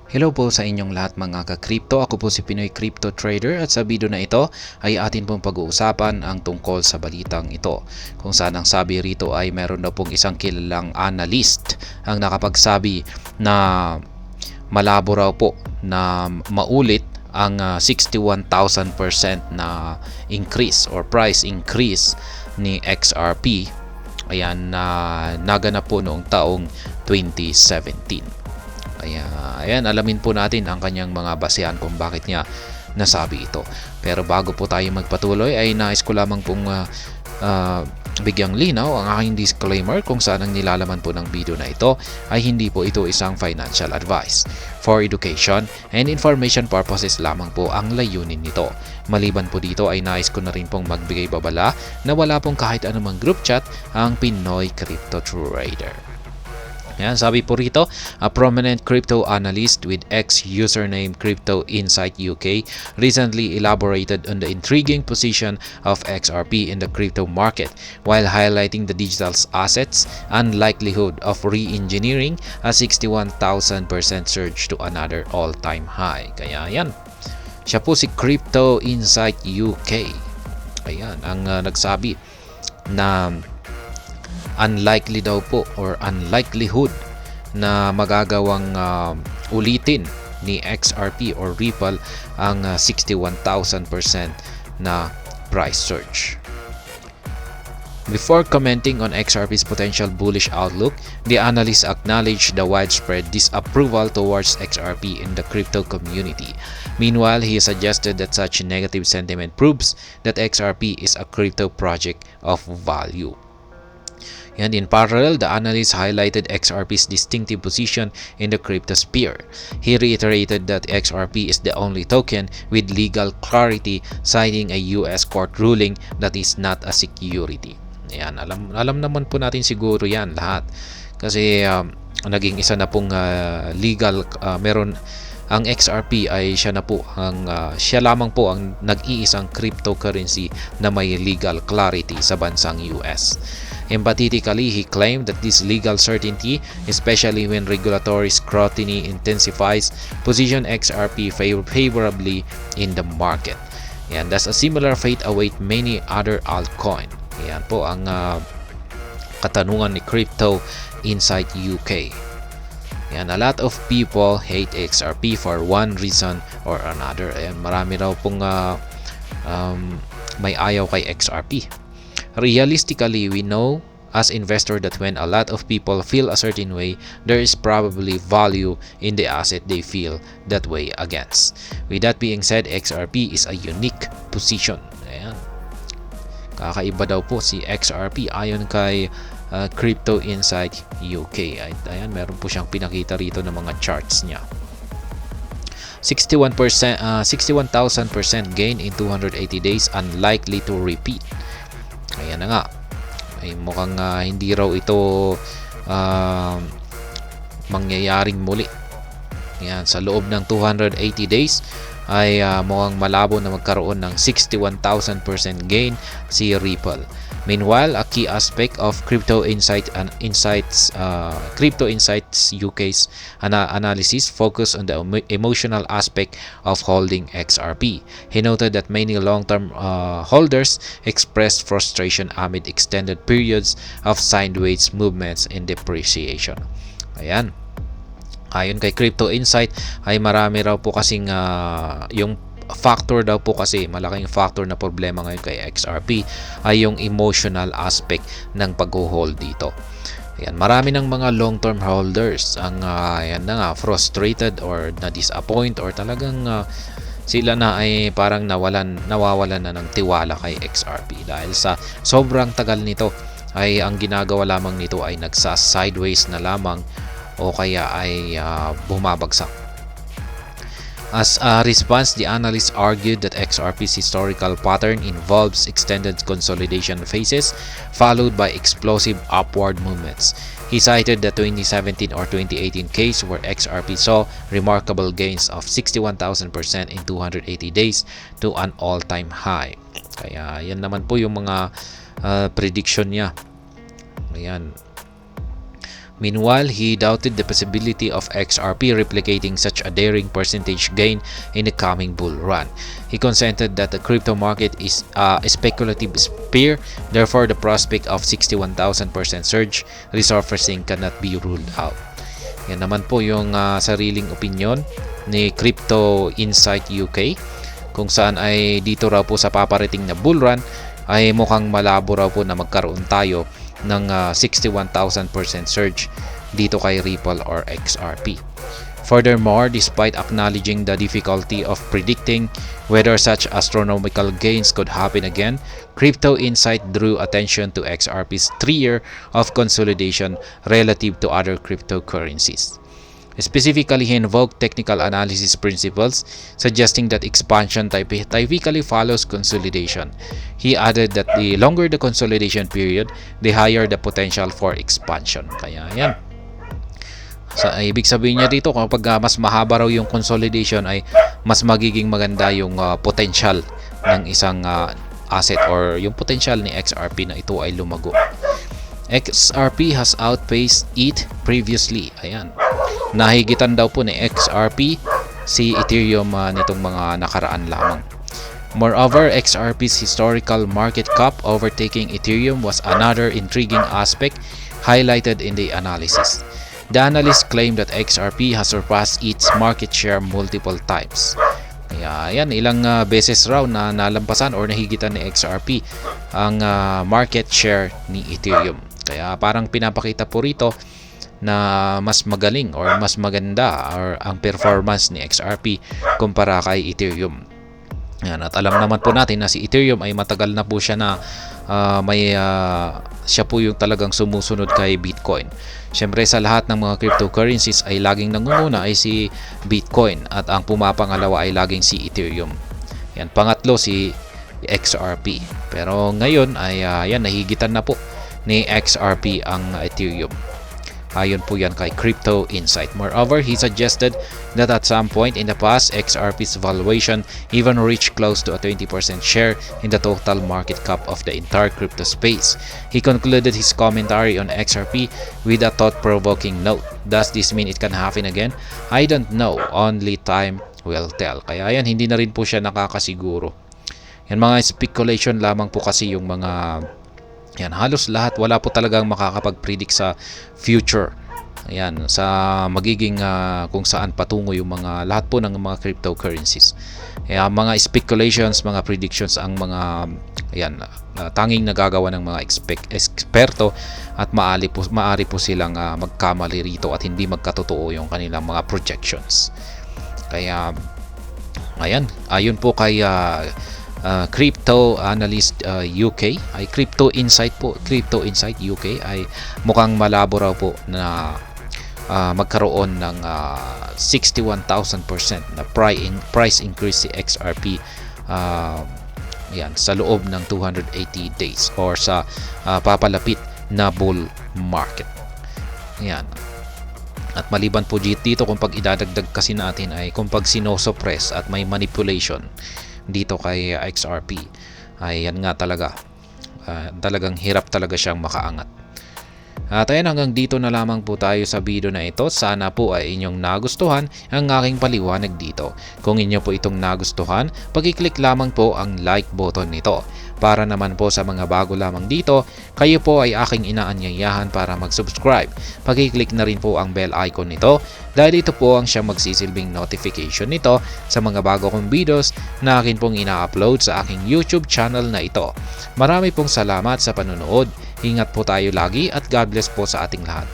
Hello po sa inyong lahat mga ka-crypto. Ako po si Pinoy Crypto Trader at sa video na ito ay atin pong pag-uusapan ang tungkol sa balitang ito. Kung saan ang sabi rito ay meron daw pong isang kilalang analyst ang nakapagsabi na malabo raw po na maulit ang 61,000% na increase or price increase ni XRP. Ayan, na naganap po noong taong 2017. Ayan, alamin po natin ang kanyang mga basehan kung bakit niya nasabi ito. Pero bago po tayo magpatuloy ay nais ko lamang pong bigyang linaw ang aking disclaimer kung saan ang nilalaman po ng video na ito ay hindi po ito isang financial advice. For education and information purposes lamang po ang layunin nito. Maliban po dito ay nais ko na rin pong magbigay babala na wala pong kahit anumang group chat ang Pinoy Crypto Trader. Yan, sabi po rito, a prominent crypto analyst with username Crypto Insight UK recently elaborated on the intriguing position of XRP in the crypto market while highlighting the digital assets and likelihood of re-engineering a 61,000% surge to another all-time high. Kaya yan, siya po si Crypto Insight UK. Ayan, ang nagsabi na unlikely daw po or unlikelihood na magagawang ulitin ni XRP or Ripple ang 61,000% na price surge. Before commenting on XRP's potential bullish outlook, the analyst acknowledged the widespread disapproval towards XRP in the crypto community. Meanwhile, he suggested that such negative sentiment proves that XRP is a crypto project of value. And in parallel, the analyst highlighted XRP's distinctive position in the cryptosphere. He reiterated that XRP is the only token with legal clarity, citing a US court ruling that is not a security. Yan, alam naman po natin siguro yan lahat. Kasi naging isa na pong legal, meron ang XRP ay siya lamang po ang nag-iisang cryptocurrency na may legal clarity sa bansang US. Emphatically, he claimed that this legal certainty, especially when regulatory scrutiny intensifies, position XRP favorably in the market. And thus a similar fate await many other altcoin. Yan po ang katanungan ni Crypto Insight UK. Yan, a lot of people hate XRP for one reason or another. Ayan, marami raw pong may ayaw kay XRP. Realistically, we know as investor that when a lot of people feel a certain way, there is probably value in the asset they feel that way against. With that being said, XRP is a unique position. Ayan. Kakaiba daw po si XRP ayon kay Crypto Insight UK. Ayan, meron po siyang pinakita rito ng mga charts niya. 61,000% gain in 280 days, unlikely to repeat. Ayan na nga, ay mukhang hindi raw ito mangyayaring muli. Ayan, sa loob ng 280 days ay mukhang malabo na magkaroon ng 61,000% gain si Ripple. Meanwhile, a key aspect of Crypto Insights UK's analysis focused on the emotional aspect of holding XRP. He noted that many long-term holders expressed frustration amid extended periods of sideways movements and depreciation. Ayan. Ayon kay Crypto Insight ay marami raw po kasing yung factor daw po, kasi malaking factor na problema ngayon kay XRP ay yung emotional aspect ng pag-hold dito. Ayan, marami ng mga long-term holders ang ayan na nga, frustrated or na-disappoint or talagang sila na ay parang nawawalan na ng tiwala kay XRP dahil sa sobrang tagal nito ay ang ginagawa lamang nito ay nagsa-sideways na lamang o kaya ay bumabagsak. As a response, the analysts argued that XRP's historical pattern involves extended consolidation phases followed by explosive upward movements. He cited the 2017 or 2018 case where XRP saw remarkable gains of 61,000% in 280 days to an all-time high. Kaya yan naman po yung mga prediction niya. Ayan. Meanwhile, he doubted the possibility of XRP replicating such a daring percentage gain in the coming bull run. He consented that the crypto market is a speculative sphere, therefore the prospect of 61,000% surge resurfacing cannot be ruled out. Yan naman po yung sariling opinion ni Crypto Insight UK, kung saan ay dito raw po sa paparating na bull run ay mukhang malabo raw po na magkaroon tayo ng 61,000% surge dito kay Ripple or XRP. Furthermore, despite acknowledging the difficulty of predicting whether such astronomical gains could happen again, Crypto Insight drew attention to XRP's 3-year of consolidation relative to other cryptocurrencies. Specifically, he invoked technical analysis principles, suggesting that expansion typically follows consolidation. He added that the longer the consolidation period, the higher the potential for expansion. Kaya yan. Ibig sabihin niya dito, kapag mas mahaba raw yung consolidation ay mas magiging maganda yung potential ng isang asset or yung potential ni XRP na ito ay lumago. XRP has outpaced ETH previously. Ayan. Nahigitan daw po ni XRP si Ethereum nitong mga nakaraan lamang. Moreover, XRP's historical market cap overtaking Ethereum was another intriguing aspect highlighted in the analysis. The analyst claimed that XRP has surpassed its market share multiple times. Kaya yan, ilang beses raw na nalampasan or nahigitan ni XRP ang market share ni Ethereum. Kaya parang pinapakita po rito na mas magaling or mas maganda or ang performance ni XRP kumpara kay Ethereum. Yan, at alam naman po natin na si Ethereum ay matagal na po siya na siya po yung talagang sumusunod kay Bitcoin. Siyempre sa lahat ng mga cryptocurrencies ay laging nangunguna ay si Bitcoin at ang pumapangalawa ay laging si Ethereum. Yan, pangatlo si XRP. Pero ngayon ay yan, nahigitan na po ni XRP ang Ethereum. Ayon po yan kay Crypto Insight. Moreover, he suggested that at some point in the past, XRP's valuation even reached close to a 20% share in the total market cap of the entire crypto space. He concluded his commentary on XRP with a thought-provoking note. Does this mean it can happen again? I don't know. Only time will tell. Kaya yan, hindi na rin po siya nakakasiguro. Yan, mga speculation lamang po kasi yung mga yan, halos lahat, wala po talagang makakapag-predict sa future. Ayan, sa magiging kung saan patungo yung mga lahat po ng mga cryptocurrencies. Kaya mga speculations, mga predictions ang mga ayan, tanging nagagawa ng mga eksperto at maaari po silang magkamali rito at hindi magkatotoo yung kanilang mga projections. Kaya ayan, ayon po kay Crypto Analyst UK ay Crypto Insight po, Crypto Insight UK ay mukhang malabo raw po na magkaroon ng 61,000% na price increase si XRP yan, sa loob ng 280 days or sa papalapit na bull market. Yan. At maliban po dito, kung pag idadagdag kasi natin ay kung pag sinosuppress at may manipulation dito kay XRP ay yan nga talaga talagang hirap talaga siyang makaangat. At ayan, hanggang dito na lamang po tayo sa video na ito. Sana po ay inyong nagustuhan ang aking paliwanag dito. Kung inyo po itong nagustuhan, pag-click lamang po ang like button nito. Para naman po sa mga bago lamang dito, kayo po ay aking inaanyayahan para mag-subscribe. Pag-click na rin po ang bell icon nito dahil ito po ang siyang magsisilbing notification nito sa mga bago kong videos na akin pong ina-upload sa aking YouTube channel na ito. Marami pong salamat sa panonood. Ingat po tayo lagi at God bless po sa ating lahat.